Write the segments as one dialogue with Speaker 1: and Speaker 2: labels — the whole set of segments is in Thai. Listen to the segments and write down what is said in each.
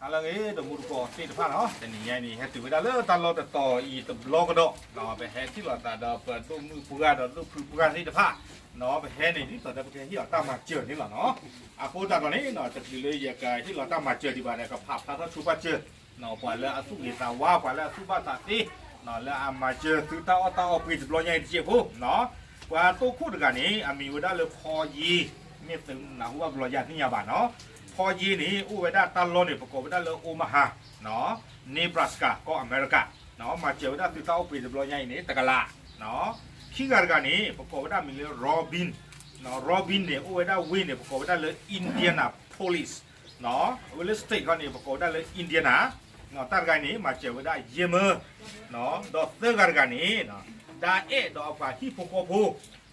Speaker 1: อะไรเงี้ยตัวมุดก่อตีนผ้าเนาะแต่นี่ไงนี่ให้ถือเวลาเลิกตลอดต่ออีตัวล้อกระโดดเนาะไปแห่ที่เราตาดอกเปิดตัวมือปูกาดอกตัวปูกาตีนผ้าเนาะไปแห่ในที่ต่อได้ไปแห่ที่เราตามมาเจอนี่แหละเนาะอาพูดตอนนี้เนาะจะถือเลยอย่างไงที่เราตามมาเจอดีกว่าเนี่ยกับภาพพระท่านชูบาเจอเนาะปล่อยแล้วสุกิตาว่าปล่อยแล้วสุบาตาตีเนาะแล้วอามาเจอถือตาเอาปีจะปล่อยใหญ่เจี๊ยบเนาะว่าตัวคู่ด้วยกันนี้อามีเวลาเลยพอยีเนี่ยตึงนะว่าปล่อยใหญ่ที่ยาบานเนาะพอยีนี่อุเวดาตลอดเนี่ยประกอบไปได้เลยโอมาฮาเนาะเนบราสกาก็อเมริกาเนาะมาเจอได้ติดต่อปีจะปล่อยใหญ่นี่ตะกละเนาะขี้การกันนี้ประกอบไปได้มีเลยโรบินเนาะโรบินเนี่ยอุเวดาวินเนี่ยประกอบไปได้เลยอินเดียนาโพลิสเนาะเวลสเตทกันนี่ประกอบได้เลยอินเดียนาเนาะตัดกันนี้มาเจอไปได้เยเมอเนาะดอกเตอร์กันนี้เนาะดาเอดอกฟ้าที่พกพู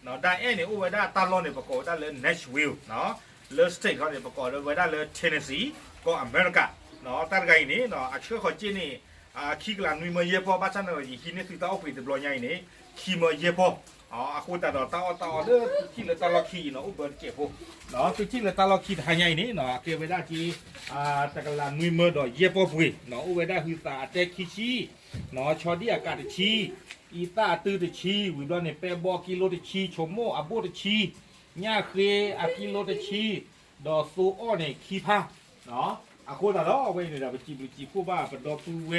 Speaker 1: เนาะดาเอเนี่ยอุเวดาตลอดเนี่ยประกอบได้เลยเนชวิลล์เนาะเลสเตทเขาเนี่ยประกอบไว้ได้เลยเทนเนสซีก็อเมริกาเนาะตัดกันนี้เนาะอาชีพเขาจีนี่ขี้กลางนุ่ยมาเยอะพอบ้านฉันเลยขี้เนี่ยคือตาเอาไปติดบล็อกใหญ่นี่ขี้มาเยอะพออาคูแต่ดอกตาเลือขี้เลยตาลอขี้เนาะอุเบิร์นเก็บพวกเนาะคือขี้เลยตาลอขี้หายใหญ่นี่เนาะเก็บไว้ได้ที่แต่กลางนุ่ยมาดอกเยอะพอปุยเนาะอุเบิร์นได้คือตาเต็กขี้ชีเนาะชอดีอากาศชีอีตาตื้อชีวิดอนเนี่ยเปบอกิโลตชีชมโมอาโบตชีหญ้าเคอากิโลตชีดอกซูอ้อเนี่ยขี้ผ้าเนาะอาคูแต่ดอกไว้เนี่ยเราไปจีบผู้บ้าเป็นดอกปูเว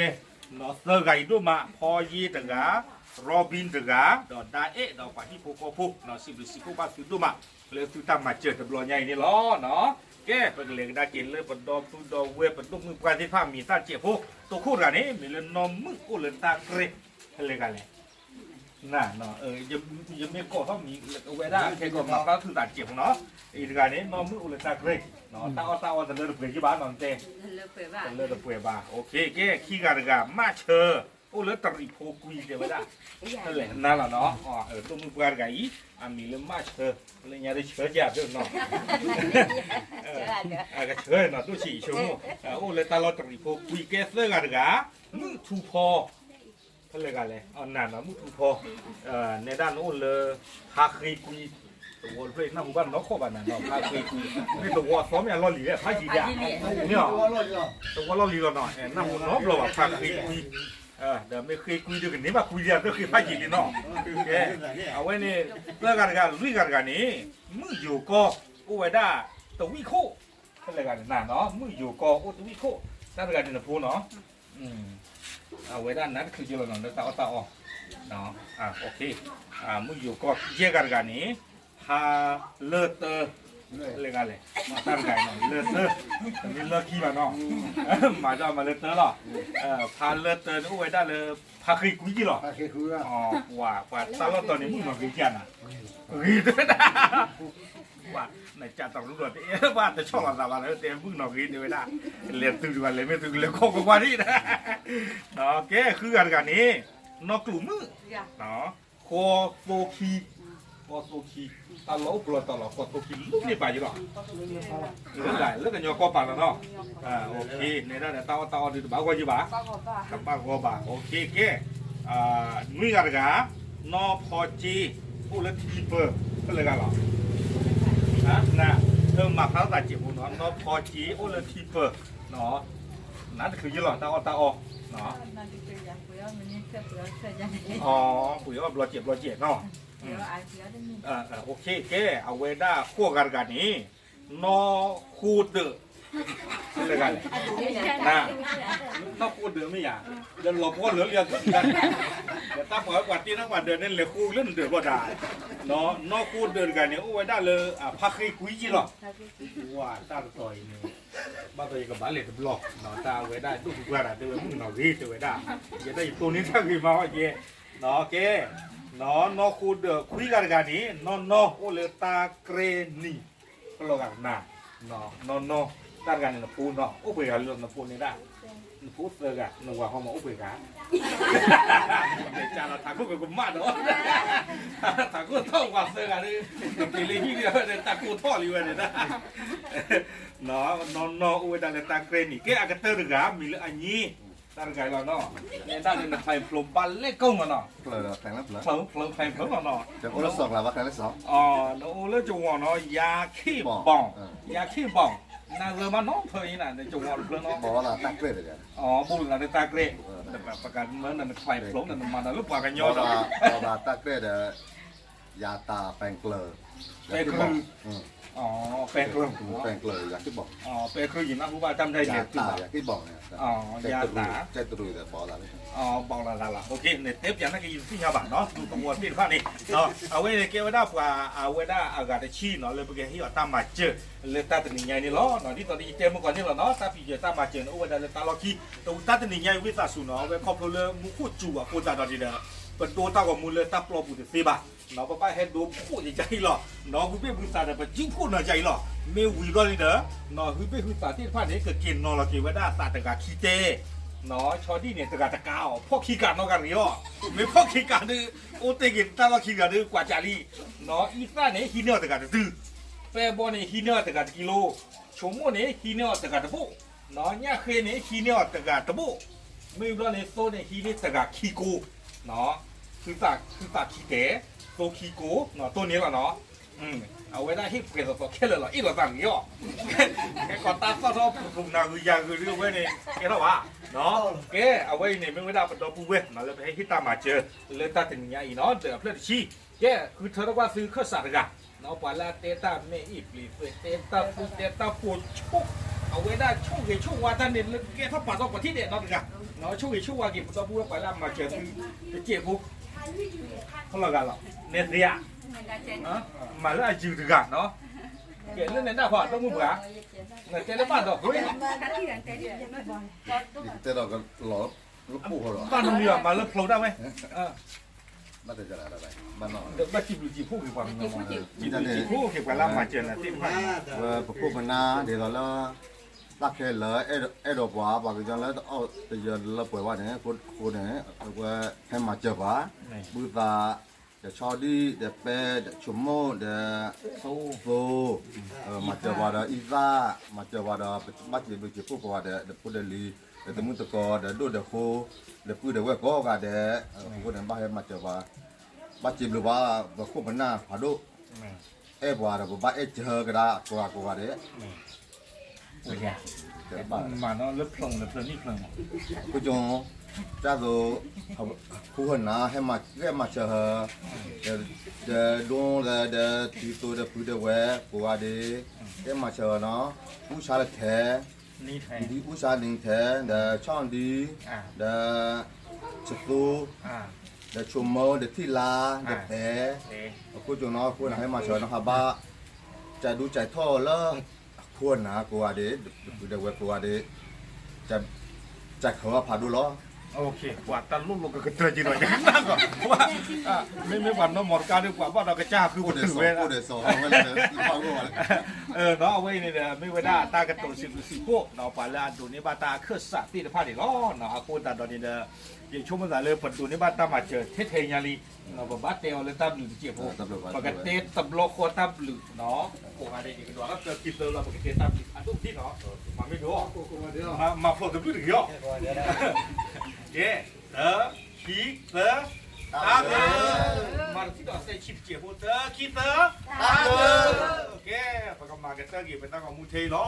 Speaker 1: เนาะเสือไก่ด้วยมาพอยีแต่กะโรบินตกาดอกดาเอะดอกปาที่พกพุกเนาะสิบสิบพวกบ้านสุดดูมาเลยสุดตามมาเจอตะบลอใหญ่นี่ล้อเนาะแกเป็นเลี้ยงได้กินเลยเป็นดอกตุดอกเวเป็นตุกมือการที่ผ้ามีตาเจี๊ยบพวกตัวคู่กันนี้มีเลยนมมือกูเลยตาเกร็ดอะไรกันเลยน่ะเนาะยังไม่ก่อเขามีเอาไว้ได้แค่ก่อมาก็คือตาเจี๊ยบของเนาะอีกการนี้นมมือกูเลยตาเกร็ดเนาะตาแต่เลือดเปรี้ยที่บ้านนอนเต้เลือดเปรี้ยบ้าโอเคแกขี้กันกันมาเชอโอ้เลือดตรีโพกุยเดี๋ยวไม่ได้นั่นแหละนั่นแหละเนาะตัวมือปากกันอีมีเรื่องมาเชอเลยยังได้เชอจับด้วยเนาะก็เชอเนาะตัวฉี่ชั่วโมงโอ้เลยตลอดตรีโพกุยแกเสือกันกันมือทูพอนั่นเลยกันเลยนั่นนะมือทูพอในด้านโอ้เลยพาคีกุยตัวเพื่อนน้าหมู่บ้านน้องข้อบ้านนั่นเนาะพาคีกุยไม่ตัววัวซ้อมอย่างล้อหลีเนี่ยพาจีเดียเนี่ยตัวล้อหลีเราหน่อยน้าหมู่น้องเราพาคีกุยเดี๋ยวไม่เคยคุยด้วยกันนี่มาคุยเดียวก็คือพาจีดีเนาะเอาไว้เนี่ยเลิกกันลุยกันนี่มืออยู่ก็อุไว้ได้ตัววิโคอะไรกันน่ะเนาะมืออยู่ก็อุตัววิโคนั่นกันในพูเนาะเอาไว้ด้านนั้นคือเยอะหน่อยเดี๋ยวตาออกเนาะโอเคมืออยู่ก็เยอะกันนี่พาเลิศเตอเลยกันเลยมาตั้งใจหน่อยเลือดมีเลือดขี้มาเนาะมาจะมาเลือดหรอพาเลือดนู้ไว้ได้เลยพาเคยคุยกี่หรอ
Speaker 2: พาเคยคุย
Speaker 1: อ๋อว่าตลอดตอนนี้มึงมาคุยกันอ่ะว่าในจ่าตำรวจว่าแต่ช่องเราว่าแล้วแต่มึงนอกกินเดี๋ยวได้เรียนตื่นวันเลยไม่ตื่นเลยโคกกว่านี่นะเนาะแกคือกันนี้นอกกลุ่มมือเนาะโคโฟคีโคคีตลอดปลอดตลอดโคคีลูกนี่ไปอยู่หรอเรื่องใหญ่เรื่องกันยอก็ปากแล้วเนาะโอเคในด้านตาดีบ้ากว่าอยู่บ้ากับบ้ากว่าบ้าโอเคแกนุ่ยกันกะนอพอจีผู้เล่นทีเปอร์ก็เลยกันหรอนะมาเขาตัดจีบเนาะนอพอจีผู้เล่นทีเปอร์เนาะนั่นคือยี่หรอตาออกเนาะอ๋อปุ๋ยว่าบลอเจ็บเนาะโอเคแกเอาไว้ได้ขั้วกันนี้นอคูดอะไรกันนะนอคูดไม่อยากเดินหลบพ่อเหลือเรียนกันเดี๋ยวตั้งหัวกวาดที่นักกวาดเดินนั่นเลยคู่เล่นเดือดบ่ได้เนาะนอคูดเดินกันนี้เอาไว้ได้เลยพักให้คุยจีหรอว่าตาต่อยนี่บ้าตัวกับบ้านเลยบล็อกเนาะตาไว้ได้ดูกว่าเดินมึงหน่อยรีบไว้ได้อย่าได้ตัวนี้ถ้าคือมาว่าเย่เนาะแกนอคูดคุยกันนี้นอโอเลตาเกรนีก็ลงกันนะนอตากันในปูนโอเปร่าเรื่องในปูนี่ได้พูดเสือกหนุ่มว่าเขามาอุปกาเดี๋ยวจานเราถักคู่กับกุมมาเนาะถักคู่ท่องว่าเสือกนี่กินเลยที่เดียวเนี่ยถักคู่ท่อเลยเนี่ยนะเนาะนออุเวดาเลตาเกรนี่แกอากาศเตอร์กามีเรื่องอันนี้ตาไก่เราเนาะเนี่ยด้านนี้ไฟปลุกบัลเล่ก้งเนาะ
Speaker 2: เปลือกแข็งแล้วเปลือก
Speaker 1: ไฟปลุกเนาะ
Speaker 2: จะโอละสองแล้วว่าแข็งแล้วสอง
Speaker 1: อ๋อโอละจงเนาะยาขี้บ่อง น่าเริ่มมาน้องเธอนี่น่ะในจงหวะเพื่อนน้อง
Speaker 2: บอกว่าตาเกรดเลย
Speaker 1: อ๋อบุญเราในตาเกรดแต่แบบประกันเมื่อนั้นไฟพลงนั้นมันมาแล้วปากกันยอด
Speaker 2: บอกว่าตาเกรดยาตาแปลงเกลือ
Speaker 1: อ๋อแปลงเครื่อง
Speaker 2: แปลงเกลืออยากที่บอก
Speaker 1: อ๋อแปลงเครื่องยินนะผู้ว่าจำได้
Speaker 2: ยา
Speaker 1: เนี่ย
Speaker 2: ตาอยากที่บอกเนี่ย
Speaker 1: อ๋อยาตา
Speaker 2: ใจตรุยแต่บอกอะไร
Speaker 1: อ๋อบอกละโอเคในเทปอย่างนั้นก็ยินที่ยาบ้านเนาะดูตรงวันที่ข้านี่เนาะเอาไว้ในเกวด้าปลาเอาไว้ด้าอากาศชีเนาะเลยเมื่อกี้ที่ว่าตามมาเจอเลยตาตัวนี้ใหญ่นี่ล้อเนาะที่ตอนนี้เจอเมื่อก่อนนี่เหรอเนาะตาปีเจอตามมาเจอเนาะว่าเลยตาล็อกกี้ตัวตาตัวนี้ใหญ่วิสาสุเนาะไว้ครอบครัวเลยมุขุจูอ่ะโคตรตาดีเด้อเป็นตัวตากับมูเลยตาปลอบุตรซีบะเนาะป้าเห็นดูคู่ใจหรอเนาะคุณเป็นผู้ตาแต่เป็นจิ้งคู่หน่อยใจหรอไม่วิ่งก็เลยเด้อเนาะคุณเป็นผู้ตาที่ผ่านนี้เกิดกินเนาะเราเกี่ยวไว้ด้าตาตะกาขี้เตเนาะชอดี้เนี่ยตะกาตะกาวพ่อขี้การเนาะกันนี่อ่ะไม่พ่อขี้การดื้อโอเตกินตาว่าขี้การดื้อกว่าจารีเนาะอีซ่าเนี่ยฮีเนอร์ตะกาตื้อแปรบอลเนี่ยฮีเนอร์ตะกากิโลชมโมเนี่ยฮีเนอร์ตะกาตะโบเนาะเนี่ยเคเนี่ยฮีเนอร์ตะกาตะโบไม่รู้เนี่ยโซเนี่ยฮีเนี่ยตะกาขี้โกเนาะคือตาขี้เตโซขี้โกเนาะตัวนี้ละเนาะเอาไว้ได้ให้เปลี่ยนตัวแค่เลยเหรออีหลอต่างนี้อ่ะแกก่อนตาก็ชอบปรุงนาคือยาคือเรื่องไว้เนี่ยแกเท่าว่าเนาะแกเอาไว้เนี่ยไม่ได้เป็นตัวปูเว้ยเนาะเลยไปให้ที่ตามมาเจอเลยตาถึงอย่างอีเนาะเจอเพื่อนชี้แกคือเธอต้องว่าซื้อข้าวสารกันเนาะปลาเตต้าเมอีปลีเตต้าปูเตต้าปูชุกเอาไว้ได้ช่วงเกี่ยวช่วงวันนั้นเนี่ยแกถ้าป่าต้องกว่าที่เด็ดเนาะกันเนาะช่วงเกี่ยวช่วงวันกี่ตัวปูแล้วปลามาเจอคือเจี๊ยบปูเขาละกันหรอเนี่ยเดียมาแล้วอาจิวถึงกันเนาะเกี่ยวเรื่องนั้นได้พอต้องมุ่งหาเงินเจ๊ได้บ้านดอกเฮ้ย
Speaker 2: แต่เราก็หล่อลูกปูเขาหรอ
Speaker 1: บ้านมันมีมาเริ่มโผล่ได้ไหม
Speaker 2: บ้านจะอะไรบ้านนอก
Speaker 1: เดี๋ยวมาจีบจีบผู้กี่วันจีบจีบผู้กี่วันแล้วมาเจอนะที่บ้าน
Speaker 2: ประกบมันนะเดี๋ยวเราตักแค่เลยไอ้ดอกว่าปากจังแล้วเอาแต่ยันเราป่วยว่าเนี่ยคนเนี่ยว่าให้มาเจอว่าบูตาเดี๋ยวชอดี้เดี๋ยวเปเดี๋ยวชุมโมเดี๋ยวโซมาเจอว่าเดี๋ยวอีซ่ามาเจอว่าเดี๋ยวมาจีบจีบผู้ว่าเดี๋ยวพูดเดลีเดี๋ยวมุตกอเดี๋ยวดูเดี๋ยวโคเดี๋ยวพูดเดี๋ยวเวก็กันเดี๋ยวคนนั้นบ้าให้มาเจอว่าบ้าจีบหรือว่าประกบมันนะพาดูเอ้ว่าเดี๋ยวบ้าเอ้เจอกันละกว่าเดี๋ยว
Speaker 1: โอเคมาเนาะเริ่มโผล่เริ่มนี่โผล่
Speaker 2: กูจงจ้าตัวผู้คนนะให้มาเรียกมาเจอเดี๋ยวดวงเดี๋ยวตีตัวเดี๋ยวพูดเดี๋ยวแหวกกูว่าดีเรียกมาเจอเนาะผู้ชายแท้
Speaker 1: นี่แท้
Speaker 2: ดีผู้ชายหนึ่งแท้เดี๋ยวช่องดีเดี๋ยวจุดตูเดี๋ยวชุมโมเดี๋ยวที่ลาเดี๋ยวแท้กูจงเนาะผู้นะให้มาเจอนะครับบ้าใจดูใจท่อแล้วควรนะกูว่าดีเดี๋ยวแหวกกูว่าดีจะเขาว่าพาดูล้อ
Speaker 1: โอเคกว่าตันลุ่มลงก็เจอจีหน่อยอย่างนั้นก่อนเพราะว่าไม่หวั่นเนาะหมดการดีกว่าว่าเรากระจ้าคือคนถึงเวลา
Speaker 2: พูดเดี๋ยวสองไม่เลยฟังก่อน
Speaker 1: เนาะเอาไว้เนี่ยไม่ไว้ได้ตากระตุนสิพวกเนาะปลาดูนี่บ้าตาเครือสัตว์ที่จะพาเดี๋ยวล้อเนาะอากูตาตอนนี้เนี่ยยังช่วงภาษาเลยผลดูนี่บ้าตามาเจอเทเทียรีเนาะบ้าเตียวเลยตับหรือเจี๊ยบพวกปกติตับโลโคตับหรือเนาะพวกอะไรอีกตัวก็เจอกินเลยเราปกติตับอันทุกที่เนาะมาไม่ดูมาโฟกัสดูถึงย่อเย้ขี้เตอตาเตอมาที่ต่อเซชิปเจี๊ยบเตอขี้เตอตาเตอโอเคพอก็มาเกตเตอร์กี่เป็นตั้งของมูเทล้อ